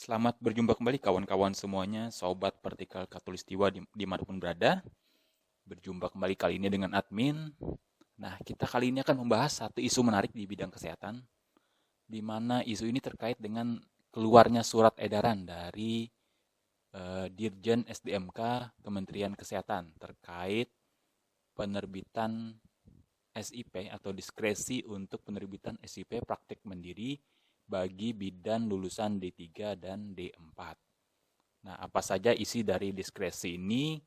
Selamat berjumpa kembali kawan-kawan semuanya, Sobat Vertikal Katulistiwa dimanapun berada. Berjumpa kembali kali ini dengan admin. Nah, kita kali ini akan membahas satu isu menarik di bidang kesehatan, di mana isu ini terkait dengan keluarnya surat edaran dari Dirjen SDMK Kementerian Kesehatan terkait penerbitan SIP atau diskresi untuk penerbitan SIP praktik mandiri bagi bidan lulusan D3 dan D4. Nah, apa saja isi dari diskresi ini,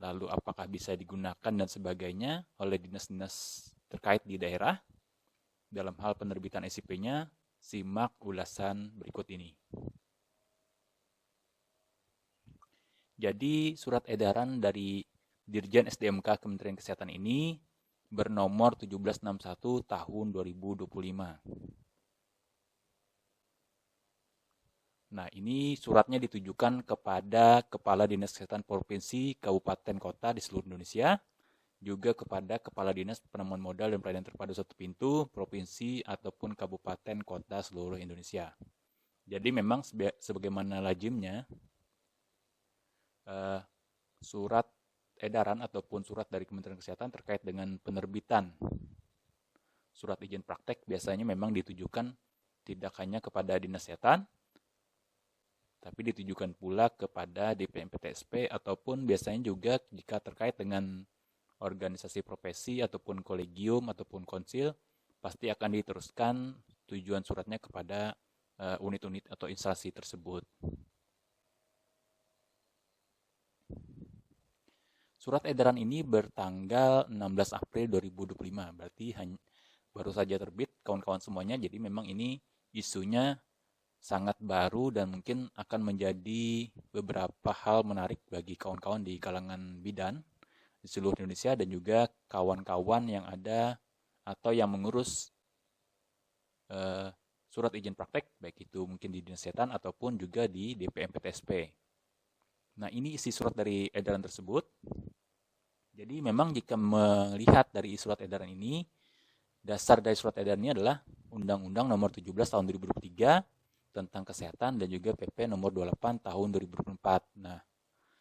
lalu apakah bisa digunakan dan sebagainya oleh dinas-dinas terkait di daerah dalam hal penerbitan SIP-nya, simak ulasan berikut ini. Jadi, surat edaran dari Dirjen SDMK Kementerian Kesehatan ini bernomor 1761 tahun 2025. Nah, ini suratnya ditujukan kepada Kepala Dinas Kesehatan Provinsi, Kabupaten, Kota di seluruh Indonesia, juga kepada Kepala Dinas Penemuan Modal dan Pelayanan Terpadu Satu Pintu, Provinsi ataupun Kabupaten, Kota seluruh Indonesia. Jadi memang sebagaimana lazimnya, surat edaran ataupun surat dari Kementerian Kesehatan terkait dengan penerbitan surat izin praktek biasanya memang ditujukan tidak hanya kepada Dinas Kesehatan, tapi ditujukan pula kepada DPMPTSP ataupun biasanya juga jika terkait dengan organisasi profesi ataupun kolegium ataupun konsil, pasti akan diteruskan tujuan suratnya kepada unit-unit atau instansi tersebut. Surat edaran ini bertanggal 16 April 2025, berarti baru saja terbit kawan-kawan semuanya, jadi memang ini isunya sangat baru dan mungkin akan menjadi beberapa hal menarik bagi kawan-kawan di kalangan bidan di seluruh Indonesia dan juga kawan-kawan yang ada atau yang mengurus surat izin praktek, baik itu mungkin di Dinas Kesehatan ataupun juga di DPMPTSP. Nah, ini isi surat dari edaran tersebut. Jadi memang jika melihat dari surat edaran ini, dasar dari surat edaran ini adalah Undang-Undang Nomor 17 Tahun 2023 tentang kesehatan dan juga PP nomor 28 tahun 2024. Nah,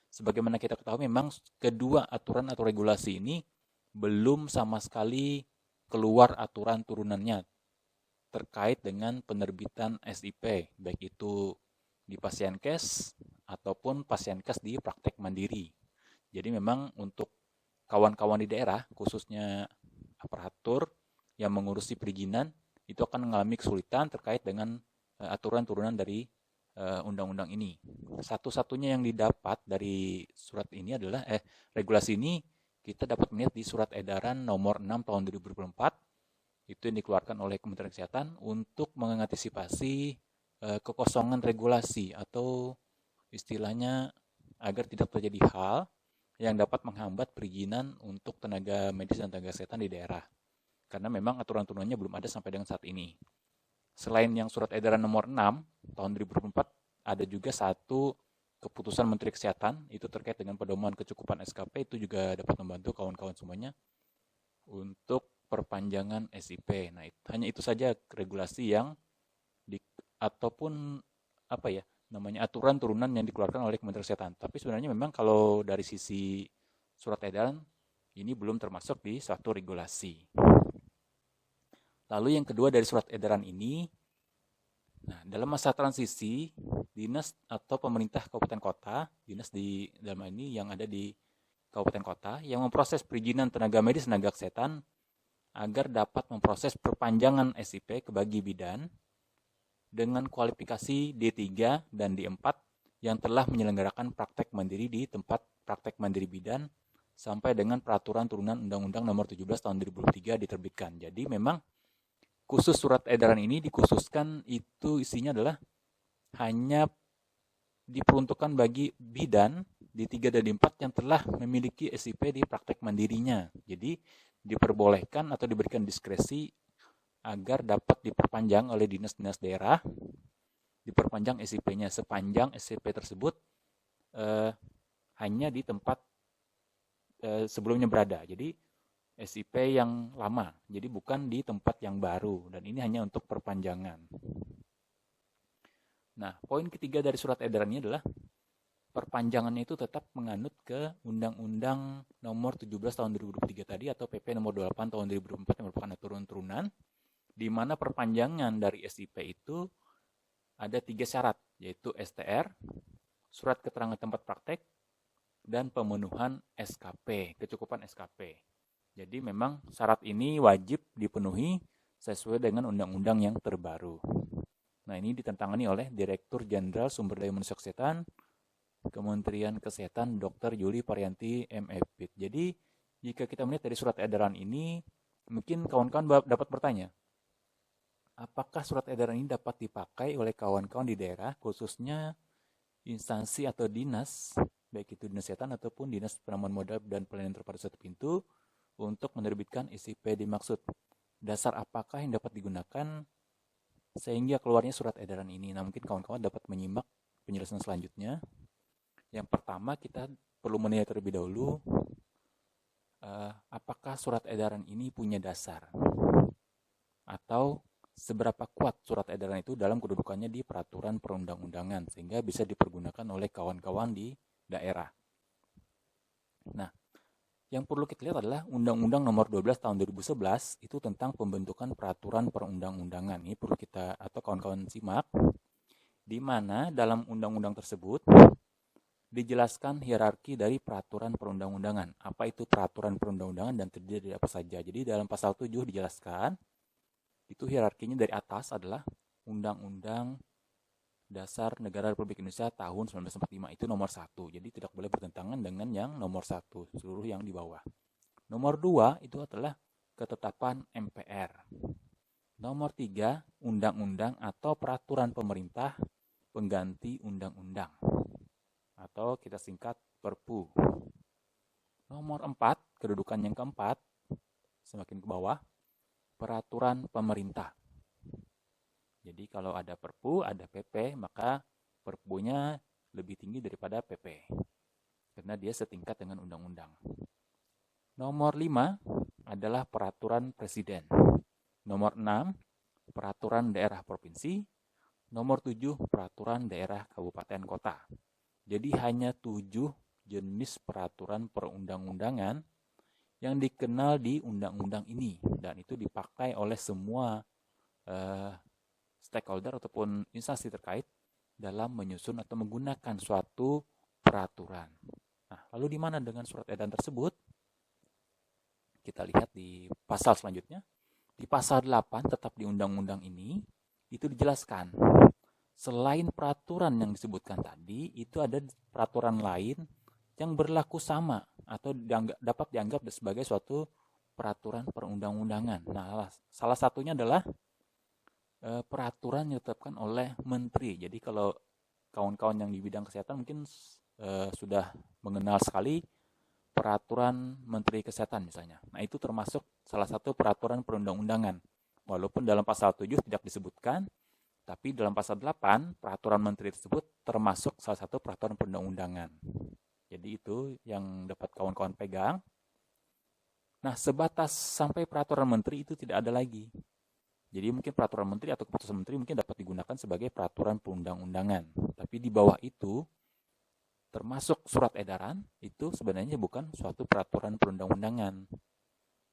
sebagaimana kita ketahui memang kedua aturan atau regulasi ini belum sama sekali keluar aturan turunannya terkait dengan penerbitan SIP, baik itu di Pasienkes ataupun Pasienkes di praktek mandiri. Jadi memang untuk kawan-kawan di daerah, khususnya aparatur yang mengurusi perizinan, itu akan mengalami kesulitan terkait dengan aturan turunan dari undang-undang ini. Satu-satunya yang didapat dari surat ini adalah regulasi ini kita dapat melihat di surat edaran nomor 6 tahun 2024 itu yang dikeluarkan oleh Kementerian Kesehatan untuk mengantisipasi kekosongan regulasi atau istilahnya agar tidak terjadi hal yang dapat menghambat perizinan untuk tenaga medis dan tenaga kesehatan di daerah. Karena memang aturan turunannya belum ada sampai dengan saat ini. Selain yang surat edaran nomor 6 tahun 2024, ada juga satu keputusan Menteri Kesehatan itu terkait dengan pedoman kecukupan SKP, itu juga dapat membantu kawan-kawan semuanya untuk perpanjangan SIP. Nah, hanya itu saja regulasi yang ataupun aturan turunan yang dikeluarkan oleh Kementerian Kesehatan. Tapi sebenarnya memang kalau dari sisi surat edaran ini belum termasuk di suatu regulasi. Lalu yang kedua dari surat edaran ini, nah dalam masa transisi, dinas atau pemerintah kabupaten kota, dinas di dalam ini yang ada di kabupaten kota, yang memproses perizinan tenaga medis tenaga kesehatan agar dapat memproses perpanjangan SIP ke bagi bidan dengan kualifikasi D3 dan D4 yang telah menyelenggarakan praktek mandiri di tempat praktek mandiri bidan sampai dengan peraturan turunan Undang-Undang Nomor 17 Tahun 2003 diterbitkan. Jadi memang khusus surat edaran ini dikhususkan itu isinya adalah hanya diperuntukkan bagi bidan di 3 dan di 4 yang telah memiliki SIP di praktek mandirinya. Jadi diperbolehkan atau diberikan diskresi agar dapat diperpanjang oleh dinas-dinas daerah, diperpanjang SIP-nya sepanjang SIP tersebut hanya di tempat sebelumnya berada. Jadi SIP yang lama, jadi bukan di tempat yang baru, dan ini hanya untuk perpanjangan. Nah, poin ketiga dari surat edaran ini adalah perpanjangannya itu tetap menganut ke Undang-Undang Nomor 17 Tahun 2023 tadi atau PP Nomor 28 Tahun 2004 yang merupakan aturan-turunan, di mana perpanjangan dari SIP itu ada 3 syarat, yaitu STR, surat keterangan tempat praktek, dan pemenuhan SKP, kecukupan SKP. Jadi memang syarat ini wajib dipenuhi sesuai dengan undang-undang yang terbaru. Nah, ini ditantangani oleh Direktur Jenderal Sumber Daya Manusia Kesehatan Kementerian Kesehatan Dr. Yuli Parianti MEPIT. Jadi, jika kita melihat dari surat edaran ini, mungkin kawan-kawan dapat bertanya, apakah surat edaran ini dapat dipakai oleh kawan-kawan di daerah, khususnya instansi atau dinas, baik itu dinas kesehatan ataupun dinas penanaman modal dan pelayanan terpadu satu pintu, untuk menerbitkan SIP dimaksud. Dasar apakah yang dapat digunakan sehingga keluarnya surat edaran ini? Nah, mungkin kawan-kawan dapat menyimak penjelasan selanjutnya. Yang pertama, kita perlu menilai terlebih dahulu apakah surat edaran ini punya dasar atau seberapa kuat surat edaran itu dalam kedudukannya di peraturan perundang-undangan sehingga bisa dipergunakan oleh kawan-kawan di daerah. Nah, yang perlu kita lihat adalah Undang-Undang Nomor 12 Tahun 2011 itu tentang pembentukan peraturan perundang-undangan. Ini perlu kita atau kawan-kawan simak, di mana dalam undang-undang tersebut dijelaskan hierarki dari peraturan perundang-undangan. Apa itu peraturan perundang-undangan dan terdiri dari apa saja. Jadi dalam pasal 7 dijelaskan, itu hierarkinya dari atas adalah Undang-Undang Dasar Negara Republik Indonesia tahun 1945, itu nomor 1. Jadi tidak boleh bertentangan dengan yang nomor 1, seluruh yang di bawah. Nomor 2 itu adalah ketetapan MPR. Nomor 3, undang-undang atau peraturan pemerintah pengganti undang-undang, atau kita singkat Perpu. Nomor 4, kedudukan yang keempat, semakin ke bawah, peraturan pemerintah. Jadi kalau ada Perpu, ada PP, maka Perpunya lebih tinggi daripada PP. Karena dia setingkat dengan undang-undang. Nomor 5 adalah peraturan presiden. Nomor 6, peraturan daerah provinsi. Nomor 7, peraturan daerah kabupaten kota. Jadi hanya 7 jenis peraturan perundang-undangan yang dikenal di undang-undang ini. Dan itu dipakai oleh semua stakeholder ataupun instansi terkait dalam menyusun atau menggunakan suatu peraturan. Nah, lalu di mana dengan surat edaran tersebut? Kita lihat di pasal selanjutnya. Di pasal 8 tetap di undang-undang ini, itu dijelaskan. Selain peraturan yang disebutkan tadi, itu ada peraturan lain yang berlaku sama atau dapat dianggap sebagai suatu peraturan perundang-undangan. Nah, salah satunya adalah peraturan yang ditetapkan oleh menteri. Jadi kalau kawan-kawan yang di bidang kesehatan mungkin sudah mengenal sekali peraturan menteri kesehatan misalnya. Nah, itu termasuk salah satu peraturan perundang-undangan. Walaupun dalam pasal 7 tidak disebutkan, tapi dalam pasal 8 peraturan menteri tersebut termasuk salah satu peraturan perundang-undangan. Jadi itu yang dapat kawan-kawan pegang. Nah, sebatas sampai peraturan menteri itu tidak ada lagi. Jadi mungkin peraturan menteri atau keputusan menteri mungkin dapat digunakan sebagai peraturan perundang-undangan. Tapi di bawah itu, termasuk surat edaran, itu sebenarnya bukan suatu peraturan perundang-undangan.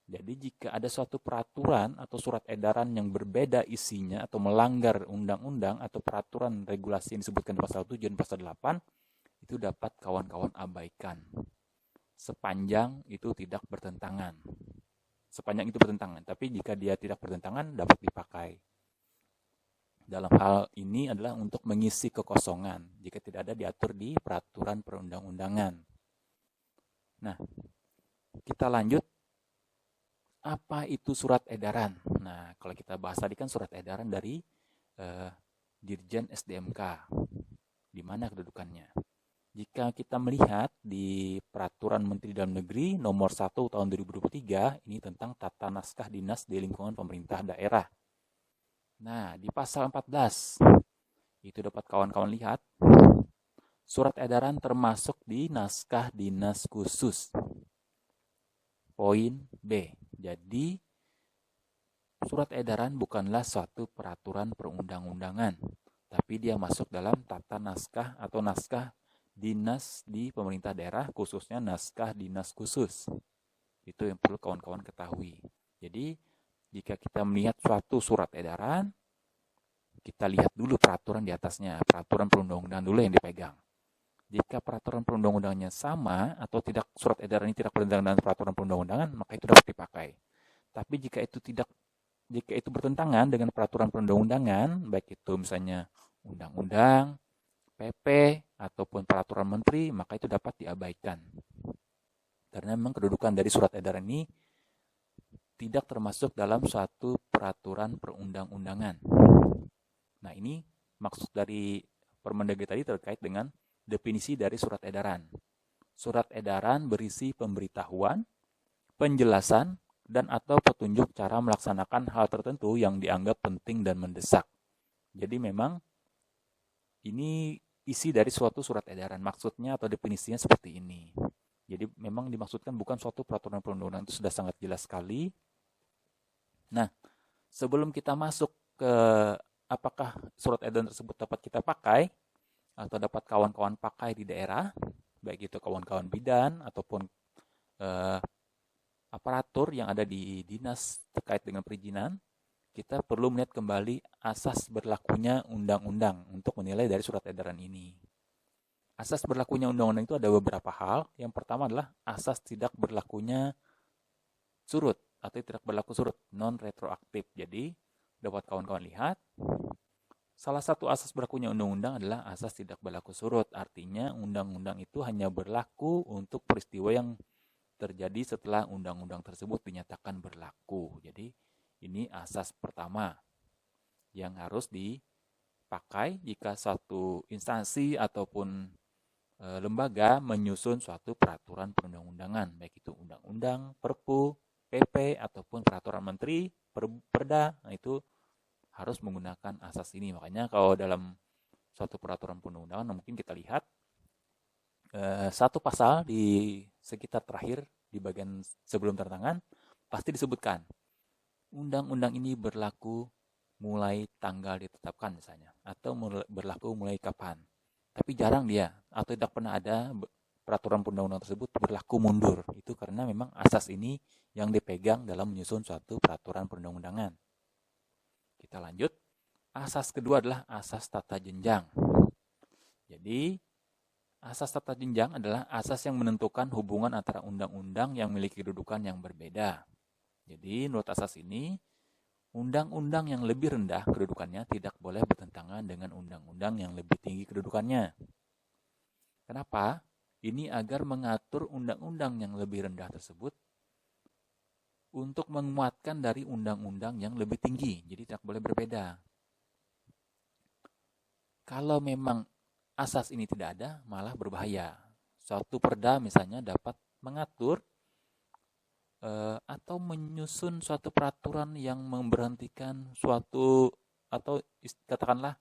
Jadi jika ada suatu peraturan atau surat edaran yang berbeda isinya atau melanggar undang-undang atau peraturan regulasi yang disebutkan di pasal 7 dan pasal 8, itu dapat kawan-kawan abaikan. Sepanjang itu tidak bertentangan. Sepanjang itu bertentangan, tapi jika dia tidak bertentangan dapat dipakai. Dalam hal ini adalah untuk mengisi kekosongan jika tidak ada diatur di peraturan perundang-undangan. Nah, kita lanjut. Apa itu surat edaran? Nah, kalau kita bahas tadi kan surat edaran dari Dirjen SDMK. Di mana kedudukannya? Jika kita melihat di Peraturan Menteri Dalam Negeri Nomor 1 Tahun 2023, ini tentang tata naskah dinas di lingkungan pemerintah daerah. Nah, di pasal 14, itu dapat kawan-kawan lihat, surat edaran termasuk di naskah dinas khusus. Poin B. Jadi, surat edaran bukanlah suatu peraturan perundang-undangan, tapi dia masuk dalam tata naskah atau naskah dinas di pemerintah daerah, khususnya naskah dinas khusus. Itu yang perlu kawan-kawan ketahui. Jadi, jika kita melihat suatu surat edaran, kita lihat dulu peraturan di atasnya, peraturan perundang-undangan dulu yang dipegang. Jika peraturan perundang-undangannya sama atau tidak, surat edaran ini tidak bertentangan dengan peraturan perundang-undangan, maka itu dapat dipakai. Tapi jika itu bertentangan dengan peraturan perundang-undangan, baik itu misalnya undang-undang, PP, ataupun peraturan menteri, maka itu dapat diabaikan. Karena memang kedudukan dari surat edaran ini tidak termasuk dalam suatu peraturan perundang-undangan. Nah, ini maksud dari Permendagri tadi terkait dengan definisi dari surat edaran. Surat edaran berisi pemberitahuan, penjelasan, dan atau petunjuk cara melaksanakan hal tertentu yang dianggap penting dan mendesak. Jadi memang ini isi dari suatu surat edaran. Maksudnya atau definisinya seperti ini. Jadi memang dimaksudkan bukan suatu peraturan perundang-undangan, itu sudah sangat jelas sekali. Nah, sebelum kita masuk ke apakah surat edaran tersebut dapat kita pakai atau dapat kawan-kawan pakai di daerah, baik itu kawan-kawan bidan ataupun aparatur yang ada di dinas terkait dengan perizinan, kita perlu melihat kembali asas berlakunya undang-undang untuk menilai dari surat edaran ini. Asas berlakunya undang-undang itu ada beberapa hal. Yang pertama adalah asas tidak berlakunya surut atau tidak berlaku surut, non-retroaktif. Jadi, dapat kawan-kawan lihat, salah satu asas berlakunya undang-undang adalah asas tidak berlaku surut. Artinya, undang-undang itu hanya berlaku untuk peristiwa yang terjadi setelah undang-undang tersebut dinyatakan berlaku. Jadi, ini asas pertama yang harus dipakai jika suatu instansi ataupun lembaga menyusun suatu peraturan perundang-undangan, baik itu undang-undang, perpu, PP, ataupun peraturan menteri, perda. Nah, itu harus menggunakan asas ini. Makanya kalau dalam suatu peraturan perundang-undangan mungkin kita lihat satu pasal di sekitar terakhir di bagian sebelum tertangan pasti disebutkan undang-undang ini berlaku mulai tanggal ditetapkan misalnya, atau berlaku mulai kapan. Tapi jarang dia atau tidak pernah ada peraturan perundang-undangan tersebut berlaku mundur. Itu karena memang asas ini yang dipegang dalam menyusun suatu peraturan perundang-undangan. Kita lanjut. Asas kedua adalah asas tata jenjang. Jadi, asas tata jenjang adalah asas yang menentukan hubungan antara undang-undang yang memiliki kedudukan yang berbeda. Jadi, menurut asas ini, undang-undang yang lebih rendah kedudukannya tidak boleh bertentangan dengan undang-undang yang lebih tinggi kedudukannya. Kenapa? Ini agar mengatur undang-undang yang lebih rendah tersebut untuk menguatkan dari undang-undang yang lebih tinggi. Jadi, tidak boleh berbeda. Kalau memang asas ini tidak ada, malah berbahaya. Suatu perda misalnya dapat mengatur atau menyusun suatu peraturan yang memberhentikan suatu, atau katakanlah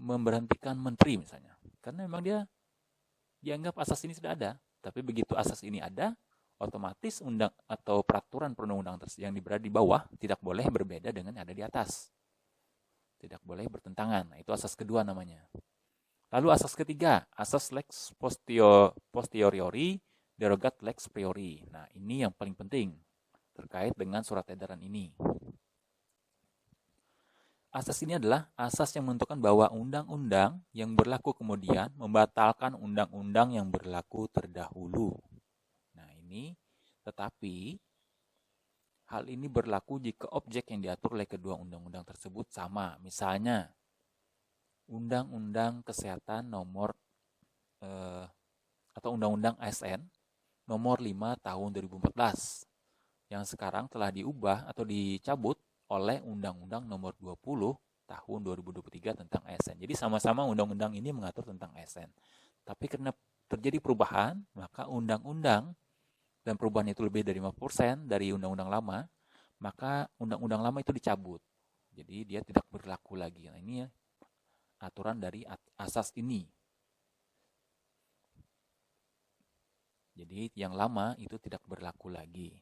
memberhentikan menteri misalnya. Karena memang dia dianggap asas ini sudah ada. Tapi begitu asas ini ada, otomatis undang atau peraturan perundang-undangan yang berada di bawah tidak boleh berbeda dengan yang ada di atas. Tidak boleh bertentangan. Nah, itu asas kedua namanya. Lalu asas ketiga, asas lex posteriori derogat lex priori. Nah, ini yang paling penting terkait dengan surat edaran ini. Asas ini adalah asas yang menentukan bahwa undang-undang yang berlaku kemudian membatalkan undang-undang yang berlaku terdahulu. Nah, ini tetapi hal ini berlaku jika objek yang diatur oleh kedua undang-undang tersebut sama. Misalnya, Undang-Undang Kesehatan nomor atau Undang-Undang ASN nomor 5 tahun 2014 yang sekarang telah diubah atau dicabut oleh Undang-Undang nomor 20 tahun 2023 tentang ASN. Jadi sama-sama undang-undang ini mengatur tentang ASN. Tapi karena terjadi perubahan, maka undang-undang dan perubahan itu lebih dari 50% dari undang-undang lama, maka undang-undang lama itu dicabut. Jadi dia tidak berlaku lagi. Nah, ini aturan dari asas ini. Jadi yang lama itu tidak berlaku lagi.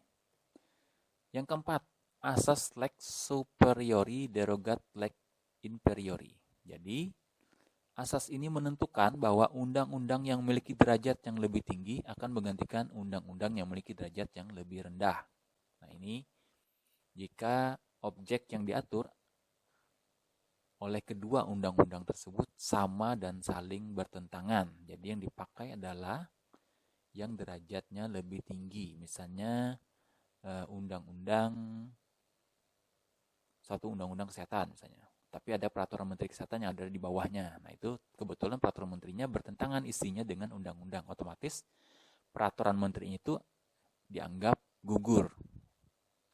Yang keempat, asas lex superiori derogat lex inferiori. Jadi Asas ini menentukan bahwa undang-undang yang memiliki derajat yang lebih tinggi akan menggantikan undang-undang yang memiliki derajat yang lebih rendah. Nah, ini jika objek yang diatur oleh kedua undang-undang tersebut sama dan saling bertentangan. Jadi yang dipakai adalah yang derajatnya lebih tinggi. Misalnya satu undang-undang kesehatan misalnya. Tapi ada peraturan menteri kesehatan yang ada di bawahnya. Nah, itu kebetulan peraturan menterinya bertentangan isinya dengan undang-undang. Otomatis peraturan menterinya itu dianggap gugur.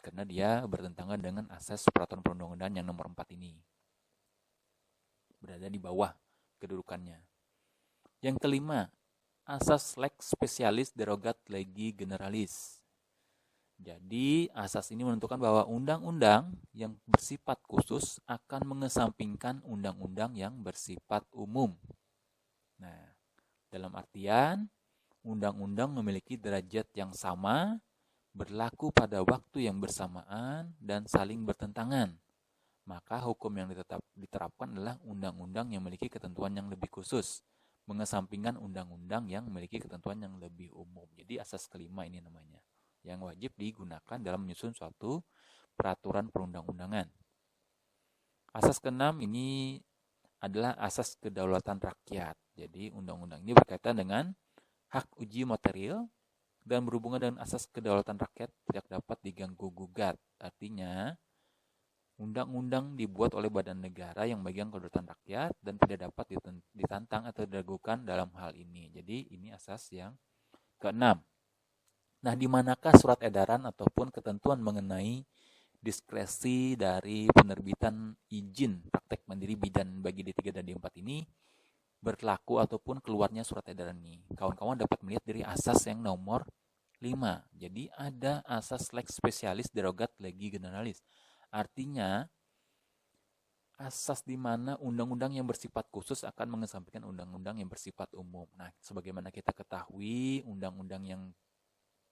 Karena dia bertentangan dengan asas peraturan perundang-undangan yang nomor 4 ini. Berada di bawah kedudukannya. Yang kelima, asas lex specialis derogat legi generalis. Jadi, asas ini menentukan bahwa undang-undang yang bersifat khusus akan mengesampingkan undang-undang yang bersifat umum. Nah, dalam artian, undang-undang memiliki derajat yang sama, berlaku pada waktu yang bersamaan, dan saling bertentangan. Maka hukum yang diterapkan adalah undang-undang yang memiliki ketentuan yang lebih khusus, mengesampingkan undang-undang yang memiliki ketentuan yang lebih umum. Jadi, asas kelima ini namanya, yang wajib digunakan dalam menyusun suatu peraturan perundang-undangan. Asas keenam ini adalah asas kedaulatan rakyat. Jadi undang-undang ini berkaitan dengan hak uji material dan berhubungan dengan asas kedaulatan rakyat tidak dapat diganggu-gugat. Artinya undang-undang dibuat oleh badan negara yang memegang kedaulatan rakyat dan tidak dapat ditantang atau diragukan dalam hal ini. Jadi ini asas yang keenam. Nah, di manakah surat edaran ataupun ketentuan mengenai diskresi dari penerbitan izin praktek mandiri bidan bagi D3 dan D4 ini berlaku ataupun keluarnya surat edaran ini? Kawan-kawan dapat melihat dari asas yang nomor 5. Jadi ada asas lex specialis derogat legi generalis. Artinya asas di mana undang-undang yang bersifat khusus akan mengesampingkan undang-undang yang bersifat umum. Nah, sebagaimana kita ketahui, undang-undang yang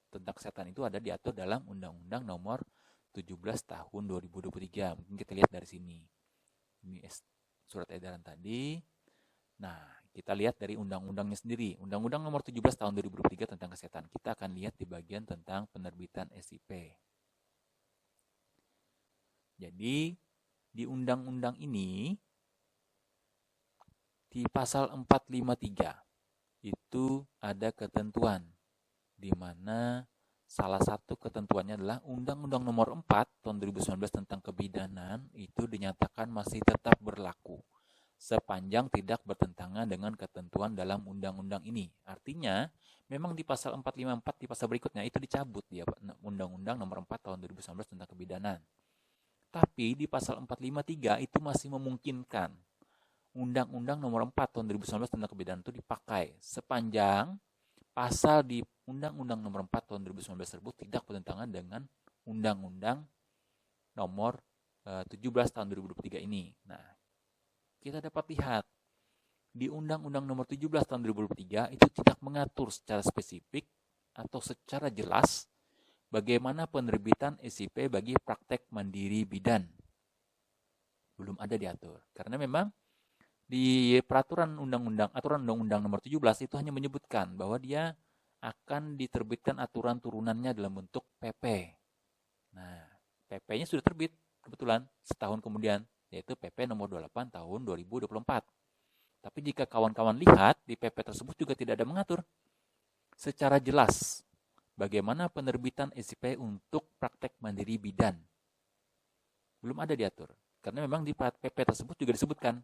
tentang kesehatan itu ada diatur dalam Undang-Undang Nomor 17 Tahun 2023. Mungkin kita lihat dari sini. Ini surat edaran tadi. Nah, kita lihat dari undang-undangnya sendiri. Undang-Undang Nomor 17 Tahun 2023 tentang kesehatan. Kita akan lihat di bagian tentang penerbitan SIP. Jadi, di undang-undang ini di pasal 453 itu ada ketentuan di mana salah satu ketentuannya adalah Undang-Undang Nomor 4 Tahun 2019 tentang kebidanan itu dinyatakan masih tetap berlaku sepanjang tidak bertentangan dengan ketentuan dalam undang-undang ini. Artinya, memang di pasal 454 di pasal berikutnya itu dicabut dia Undang-Undang Nomor 4 Tahun 2019 tentang kebidanan. Tapi di pasal 453 itu masih memungkinkan Undang-Undang Nomor 4 Tahun 2019 tentang kebidanan itu dipakai sepanjang pasal di Undang-Undang Nomor 4 Tahun 2019 tersebut tidak bertentangan dengan Undang-Undang Nomor 17 Tahun 2023 ini. Nah, kita dapat lihat di Undang-Undang Nomor 17 Tahun 2023 itu tidak mengatur secara spesifik atau secara jelas bagaimana penerbitan SIP bagi praktek mandiri bidan. Belum ada diatur. Karena memang di peraturan undang-undang, aturan undang-undang nomor 17 itu hanya menyebutkan bahwa dia akan diterbitkan aturan turunannya dalam bentuk PP. Nah, PP-nya sudah terbit kebetulan setahun kemudian, yaitu PP nomor 28 tahun 2024. Tapi jika kawan-kawan lihat, di PP tersebut juga tidak ada mengatur secara jelas bagaimana penerbitan SIP untuk praktek mandiri bidan. Belum ada diatur. Karena memang di PP tersebut juga disebutkan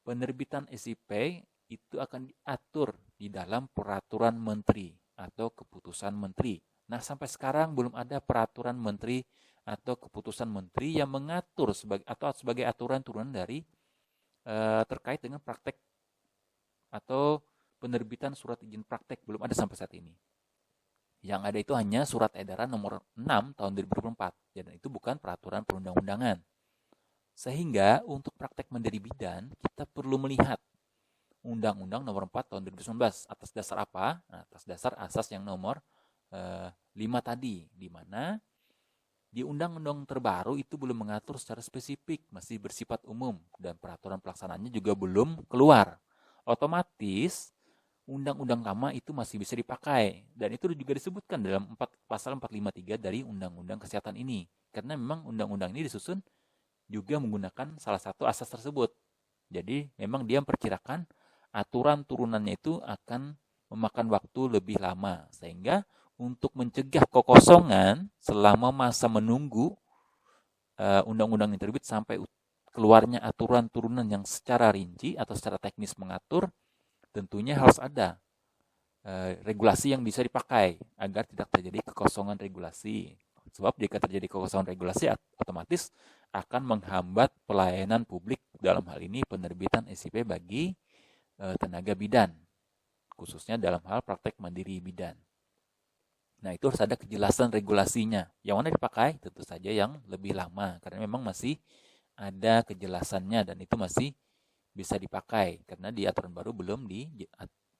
penerbitan SIP itu akan diatur di dalam peraturan menteri atau keputusan menteri. Nah, sampai sekarang belum ada peraturan menteri atau keputusan menteri yang mengatur sebagai aturan turunan dari terkait dengan praktek atau penerbitan surat izin praktek. Belum ada sampai saat ini. Yang ada itu hanya surat edaran nomor 6 tahun 2024. Dan itu bukan peraturan perundang-undangan. Sehingga untuk praktek mandiri bidan, kita perlu melihat Undang-Undang Nomor 4 Tahun 2019. Atas dasar apa? Nah, atas dasar asas yang nomor 5 tadi. Di mana di Undang-Undang terbaru itu belum mengatur secara spesifik, masih bersifat umum. Dan peraturan pelaksanaannya juga belum keluar. otomatis undang-undang lama itu masih bisa dipakai. Dan itu juga disebutkan dalam pasal 453 dari Undang-Undang Kesehatan ini. Karena memang undang-undang ini disusun juga menggunakan salah satu asas tersebut. Jadi memang dia memperkirakan aturan turunannya itu akan memakan waktu lebih lama. Sehingga untuk mencegah kekosongan selama masa menunggu undang-undang yang terbit sampai keluarnya aturan turunan yang secara rinci atau secara teknis mengatur, tentunya harus ada regulasi yang bisa dipakai agar tidak terjadi kekosongan regulasi. Sebab jika terjadi kekosongan regulasi, otomatis akan menghambat pelayanan publik, dalam hal ini penerbitan SIP bagi tenaga bidan, khususnya dalam hal praktek mandiri bidan. Nah, itu harus ada kejelasan regulasinya. Yang mana dipakai? Tentu saja yang lebih lama, karena memang masih ada kejelasannya dan itu masih bisa dipakai karena di aturan baru belum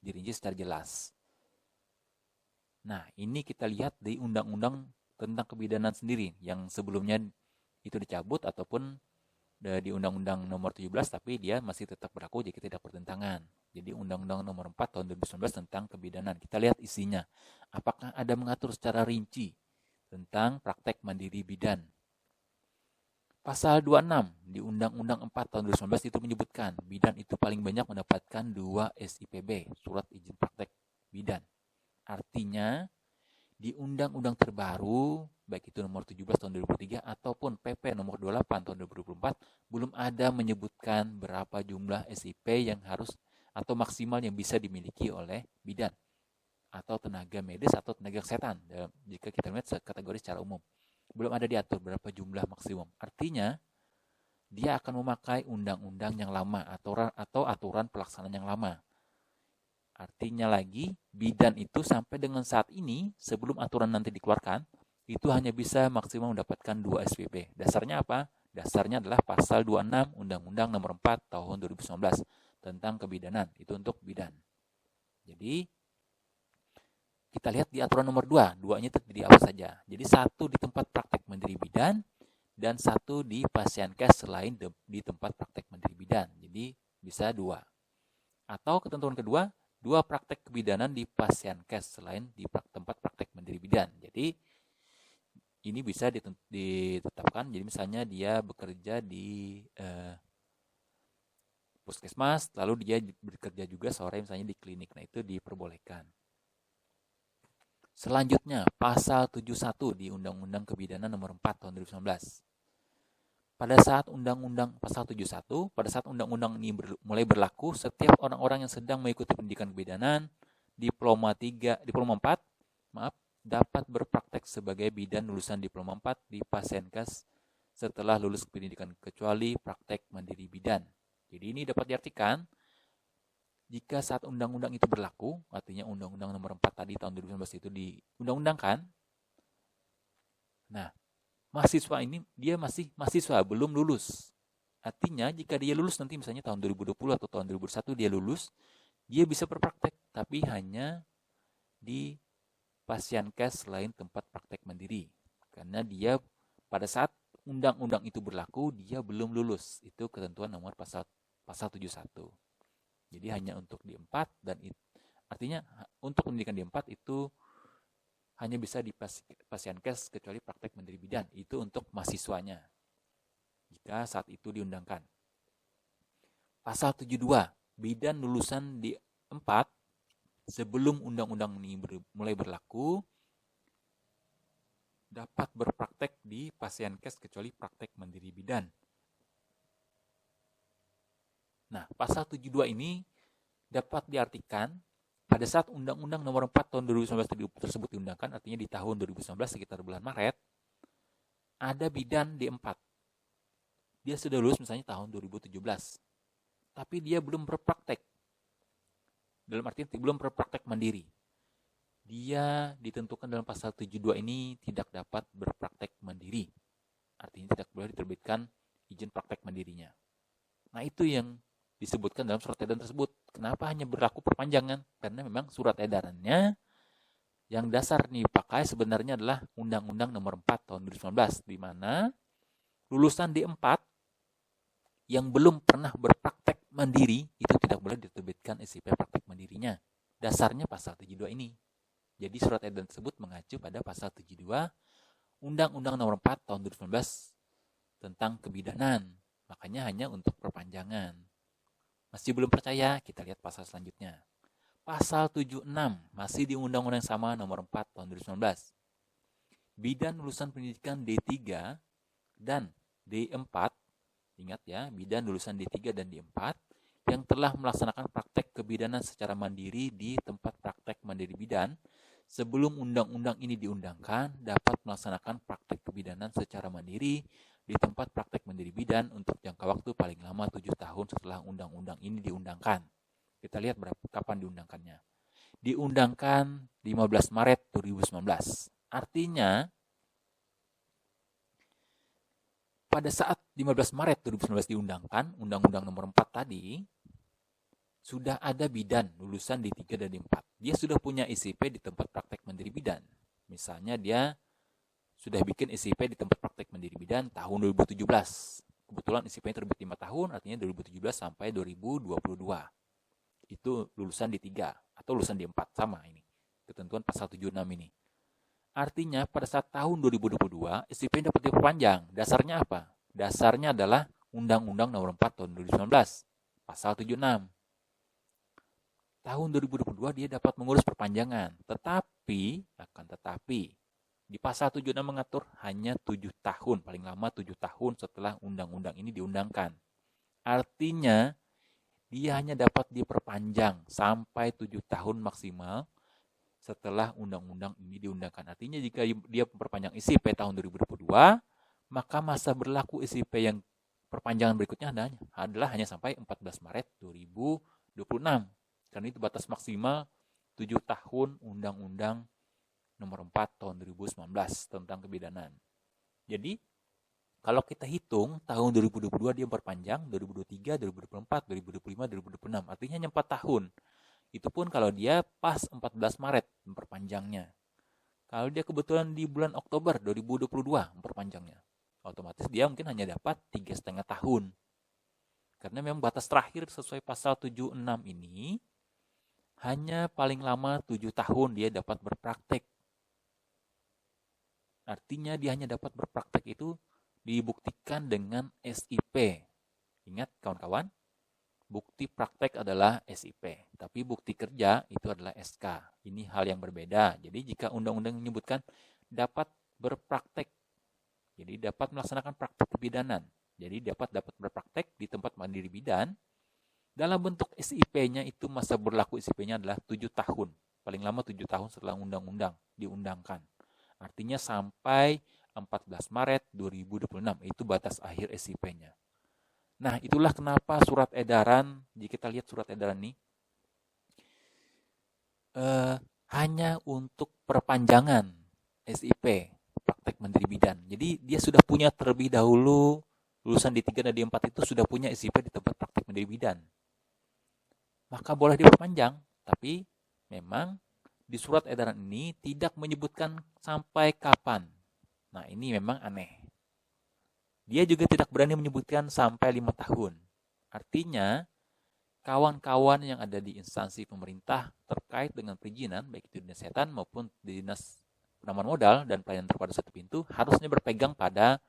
dirinci secara jelas. Nah, ini kita lihat di undang-undang tentang kebidanan sendiri yang sebelumnya itu dicabut ataupun di Undang-Undang Nomor 17 tapi dia masih tetap berlaku jika tidak bertentangan. Jadi Undang-Undang Nomor 4 tahun 2019 tentang kebidanan. Kita lihat isinya. Apakah ada mengatur secara rinci tentang praktek mandiri bidan? Pasal 26 di Undang-Undang 4 tahun 2019 itu menyebutkan bidan itu paling banyak mendapatkan 2 SIPB, surat izin praktek bidan. Artinya di undang-undang terbaru, baik itu nomor 17 tahun 2003 ataupun PP nomor 28 tahun 2024, belum ada menyebutkan berapa jumlah SIP yang harus atau maksimal yang bisa dimiliki oleh bidan atau tenaga medis atau tenaga kesehatan jika kita lihat kategori secara umum. Belum ada diatur berapa jumlah maksimum. Artinya, dia akan memakai undang-undang yang lama atau aturan pelaksanaan yang lama. Artinya lagi, bidan itu sampai dengan saat ini, sebelum aturan nanti dikeluarkan, itu hanya bisa maksimal mendapatkan 2 SPP. Dasarnya apa? Dasarnya adalah pasal 26 Undang-Undang Nomor 4 tahun 2019 tentang kebidanan. Itu untuk bidan. Jadi, kita lihat di aturan nomor 2, duanya terdiri apa saja. Jadi 1 di tempat praktek mandiri bidan dan 1 di pasienkes selain di tempat praktek mandiri bidan. Jadi bisa 2. Atau ketentuan kedua, 2 praktek kebidanan di pasienkes selain di tempat praktek mandiri bidan. Jadi ini bisa ditetapkan. Jadi misalnya dia bekerja di puskesmas, lalu dia bekerja juga sore misalnya di klinik. Nah, itu diperbolehkan. Selanjutnya, pasal 71 di Undang-Undang Kebidanan Nomor 4 tahun 2019. Pada saat pasal 71, pada saat undang-undang ini mulai berlaku, setiap orang-orang yang sedang mengikuti pendidikan kebidanan, diploma 4, dapat berpraktek sebagai bidan lulusan diploma 4 di pasienkes setelah lulus pendidikan kecuali praktek mandiri bidan. Jadi ini dapat diartikan jika saat undang-undang itu berlaku, artinya Undang-Undang Nomor 4 tadi tahun 2019 itu diundang-undangkan. Nah, mahasiswa ini dia masih mahasiswa, belum lulus. Artinya jika dia lulus nanti misalnya tahun 2020 atau tahun 2021 dia lulus, dia bisa berpraktek tapi hanya di pasienkes selain tempat praktek mandiri. Karena dia pada saat undang-undang itu berlaku, dia belum lulus. Itu ketentuan nomor pasal 71. Jadi hanya untuk di 4 dan artinya untuk pendidikan di 4 itu hanya bisa di pasienkes kecuali praktek mandiri bidan. Itu untuk mahasiswanya jika saat itu diundangkan. Pasal 72, bidan lulusan di 4 sebelum undang-undang ini mulai berlaku dapat berpraktek di pasienkes kecuali praktek mandiri bidan. Nah, pasal 72 ini dapat diartikan pada saat Undang-Undang Nomor 4 tahun 2019 tersebut diundangkan, artinya di tahun 2019 sekitar bulan Maret, ada bidan di 4. Dia sudah lulus misalnya tahun 2017, tapi dia belum berpraktek. Dalam artian belum berpraktek mandiri. Dia ditentukan dalam pasal 72 ini tidak dapat berpraktek mandiri. Artinya tidak boleh diterbitkan izin praktek mandirinya. Nah, itu yang disebutkan dalam surat edaran tersebut. Kenapa hanya berlaku perpanjangan? Karena memang surat edarannya yang dasar nih pakai sebenarnya adalah Undang-Undang Nomor 4 tahun 2019, di mana lulusan D4 yang belum pernah berpraktek mandiri itu tidak boleh diterbitkan SIP praktek mandirinya. Dasarnya pasal 72 ini. Jadi surat edaran tersebut mengacu pada pasal 72 Undang-Undang Nomor 4 Tahun 2019 tentang kebidanan. Makanya hanya untuk perpanjangan. Masih belum percaya? Kita lihat pasal selanjutnya. Pasal 76 masih di Undang-Undang yang sama Nomor 4 Tahun 2019. Bidan lulusan pendidikan D3 dan D4, ingat ya, bidan lulusan D3 dan D4 yang telah melaksanakan praktek kebidanan secara mandiri di tempat praktek mandiri bidan sebelum undang-undang ini diundangkan dapat melaksanakan praktek kebidanan secara mandiri di tempat praktek mandiri bidan untuk jangka waktu paling lama 7 tahun setelah undang-undang ini diundangkan. Kita lihat kapan diundangkannya. Diundangkan 15 Maret 2019. Artinya pada saat 15 Maret 2019 diundangkan, Undang-Undang Nomor 4 tadi, sudah ada bidan lulusan D3 dan D4. Dia sudah punya SIP di tempat praktek mandiri bidan. Misalnya dia sudah bikin SIP di tempat praktek mandiri bidan tahun 2017. Kebetulan SIP-nya terbit 5 tahun, artinya 2017 sampai 2022. Itu lulusan D3 atau lulusan D4, sama ini. Ketentuan pasal 76 ini. Artinya pada saat tahun 2022 SIP dapat diperpanjang. Dasarnya apa? Dasarnya adalah Undang-Undang Nomor 4 Tahun 2019, pasal 76. Tahun 2022 dia dapat mengurus perpanjangan. Tetapi di pasal 76 mengatur hanya 7 tahun, paling lama 7 tahun setelah undang-undang ini diundangkan. Artinya dia hanya dapat diperpanjang sampai 7 tahun maksimal setelah undang-undang ini diundangkan. Artinya jika dia memperpanjang SIP tahun 2022, maka masa berlaku SIP yang perpanjangan berikutnya adalah hanya sampai 14 Maret 2026. Karena itu batas maksimal 7 tahun Undang-Undang Nomor 4 Tahun 2019 tentang kebidanan. Jadi, kalau kita hitung tahun 2022 dia memperpanjang, 2023, 2024, 2025, 2026. Artinya hanya 4 tahun. Itu pun kalau dia pas 14 Maret memperpanjangnya. Kalau dia kebetulan di bulan Oktober 2022 memperpanjangnya, otomatis dia mungkin hanya dapat 3,5 tahun. Karena memang batas terakhir sesuai pasal 76 ini hanya paling lama 7 tahun dia dapat berpraktek. Artinya dia hanya dapat berpraktek itu dibuktikan dengan SIP. Ingat kawan-kawan, bukti praktek adalah SIP, tapi bukti kerja itu adalah SK. Ini hal yang berbeda. Jadi jika undang-undang menyebutkan dapat berpraktek, jadi dapat melaksanakan praktek kebidanan. Jadi dapat berpraktek di tempat mandiri bidan. Dalam bentuk SIP-nya itu masa berlaku SIP-nya adalah 7 tahun. Paling lama 7 tahun setelah undang-undang diundangkan. Artinya sampai 14 Maret 2026. Itu batas akhir SIP-nya. Nah, itulah kenapa surat edaran, jika kita lihat surat edaran ini, hanya untuk perpanjangan SIP, praktek mandiri bidan. Jadi, dia sudah punya terlebih dahulu, lulusan D3 dan D4 itu sudah punya SIP di tempat praktek mandiri bidan. Maka boleh diperpanjang, tapi memang di surat edaran ini tidak menyebutkan sampai kapan. Nah, ini memang aneh. Dia juga tidak berani menyebutkan sampai 5 tahun. Artinya, kawan-kawan yang ada di instansi pemerintah terkait dengan perizinan, baik itu dinas kesehatan maupun dinas penanaman modal dan pelayanan terpadu satu pintu, harusnya berpegang pada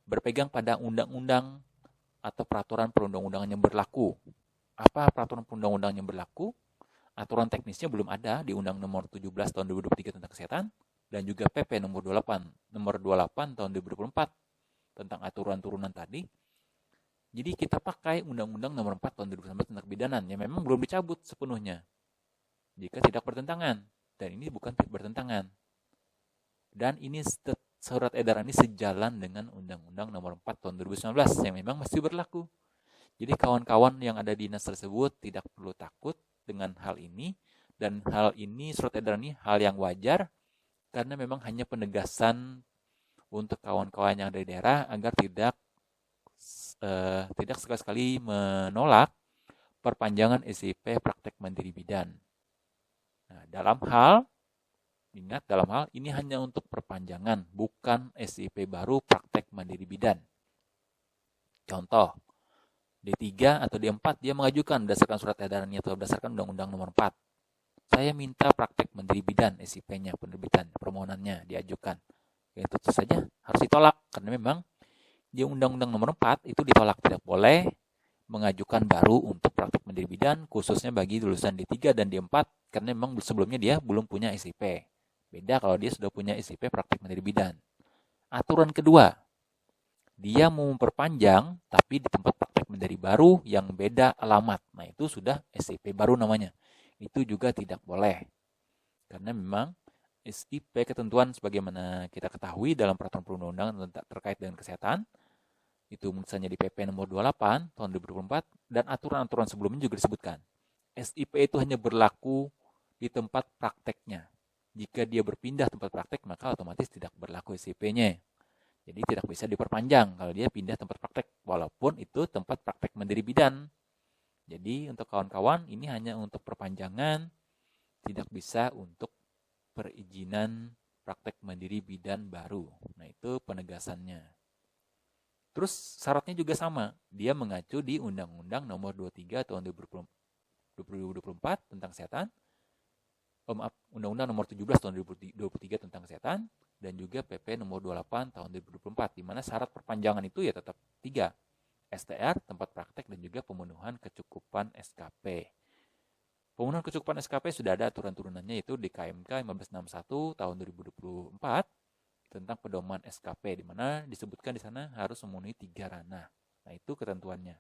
berpegang pada undang-undang atau peraturan perundang-undangan yang berlaku. Apa peraturan perundang-undangan yang berlaku? Aturan teknisnya belum ada di Undang Nomor 17 Tahun 2023 tentang kesehatan, dan juga PP nomor 28 tahun 2024 tentang aturan turunan tadi. Jadi kita pakai Undang-Undang Nomor 4 tahun 2019 tentang kebidanan yang memang belum dicabut sepenuhnya jika tidak bertentangan, dan ini bukan bertentangan. Dan ini surat edaran ini sejalan dengan Undang-Undang Nomor 4 tahun 2019 yang memang masih berlaku. Jadi kawan-kawan yang ada di dinas tersebut tidak perlu takut dengan hal ini, dan hal ini surat edaran ini hal yang wajar. Karena memang hanya penegasan untuk kawan-kawan yang dari daerah agar tidak sekali-sekali menolak perpanjangan SIP praktek mandiri bidan. Nah, dalam hal ini hanya untuk perpanjangan, bukan SIP baru praktek mandiri bidan. Contoh, D3 atau D4 dia mengajukan berdasarkan surat edarannya atau berdasarkan Undang-Undang Nomor 4. Saya minta praktek Mandiri Bidan, SIP-nya, penerbitan permohonannya diajukan. Ya, itu tentu saja harus ditolak karena memang di Undang-Undang Nomor 4 itu ditolak, tidak boleh mengajukan baru untuk praktek Mandiri Bidan khususnya bagi lulusan D3 dan D4 karena memang sebelumnya dia belum punya SIP. Beda kalau dia sudah punya SIP praktek Mandiri Bidan. Aturan kedua, dia mau memperpanjang tapi di tempat praktek Mandiri baru yang beda alamat. Nah, itu sudah SIP baru namanya. Itu juga tidak boleh. Karena memang SIP ketentuan sebagaimana kita ketahui dalam peraturan perundang-undangan terkait dengan kesehatan, itu misalnya di PP nomor 28 tahun 2024 dan aturan-aturan sebelumnya juga disebutkan. SIP itu hanya berlaku di tempat prakteknya. Jika dia berpindah tempat praktek, maka otomatis tidak berlaku SIP-nya. Jadi tidak bisa diperpanjang kalau dia pindah tempat praktek, walaupun itu tempat praktek Mandiri Bidan. Jadi untuk kawan-kawan ini hanya untuk perpanjangan, tidak bisa untuk perizinan praktek Mandiri Bidan baru. Nah, itu penegasannya. Terus syaratnya juga sama, dia mengacu di Undang-Undang Nomor 23 tahun 2024 tentang kesehatan, Undang-Undang Nomor 17 tahun 2023 tentang kesehatan, dan juga PP Nomor 28 tahun 2024, di mana syarat perpanjangan itu ya tetap 3, STR, tempat praktek, dan juga pemenuhan kecukupan SKP. Pemenuhan kecukupan SKP sudah ada aturan-turunannya yaitu di KMK 1561 tahun 2024 tentang pedoman SKP, di mana disebutkan di sana harus memenuhi 3 ranah. Nah, itu ketentuannya.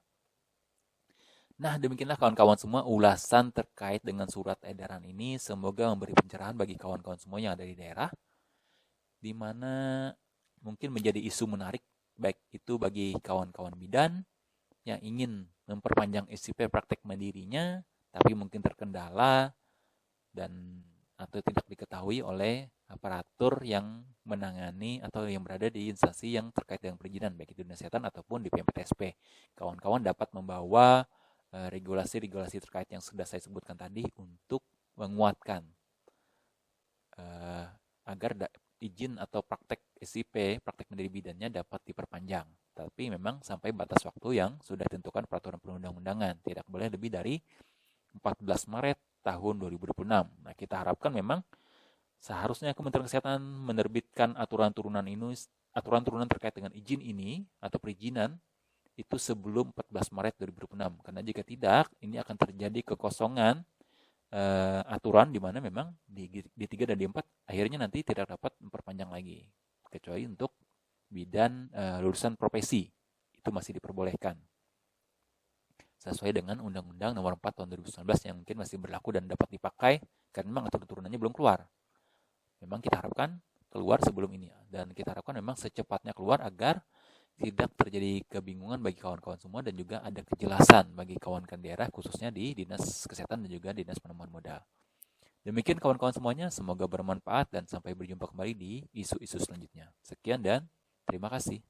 Nah, demikianlah kawan-kawan semua ulasan terkait dengan surat edaran ini. Semoga memberi pencerahan bagi kawan-kawan semua yang ada di daerah, di mana mungkin menjadi isu menarik, baik itu bagi kawan-kawan bidan yang ingin memperpanjang SIP praktek mandirinya, tapi mungkin terkendala dan atau tidak diketahui oleh aparatur yang menangani atau yang berada di instansi yang terkait dengan perizinan, baik itu Dinas Kesehatan ataupun di PMPTSP. Kawan-kawan dapat membawa regulasi-regulasi terkait yang sudah saya sebutkan tadi untuk menguatkan agar izin atau praktek SIP, praktek Mandiri Bidannya dapat diperpanjang. Tapi memang sampai batas waktu yang sudah ditentukan peraturan perundang-undangan. Tidak boleh lebih dari 14 Maret tahun 2026. Nah, kita harapkan memang seharusnya Kementerian Kesehatan menerbitkan aturan turunan terkait dengan izin ini atau perizinan itu sebelum 14 Maret 2026. Karena jika tidak, ini akan terjadi kekosongan aturan di mana memang di D3 dan D4 akhirnya nanti tidak dapat memperpanjang lagi. Kecuali untuk bidan lulusan profesi. Itu masih diperbolehkan. Sesuai dengan Undang-Undang Nomor 4 tahun 2019 yang mungkin masih berlaku dan dapat dipakai karena memang aturan turunannya belum keluar. Memang kita harapkan keluar sebelum ini dan kita harapkan memang secepatnya keluar agar tidak terjadi kebingungan bagi kawan-kawan semua dan juga ada kejelasan bagi kawan-kawan daerah khususnya di Dinas Kesehatan dan juga Dinas Penemuan Modal. Demikian kawan-kawan semuanya, semoga bermanfaat dan sampai berjumpa kembali di isu-isu selanjutnya. Sekian dan terima kasih.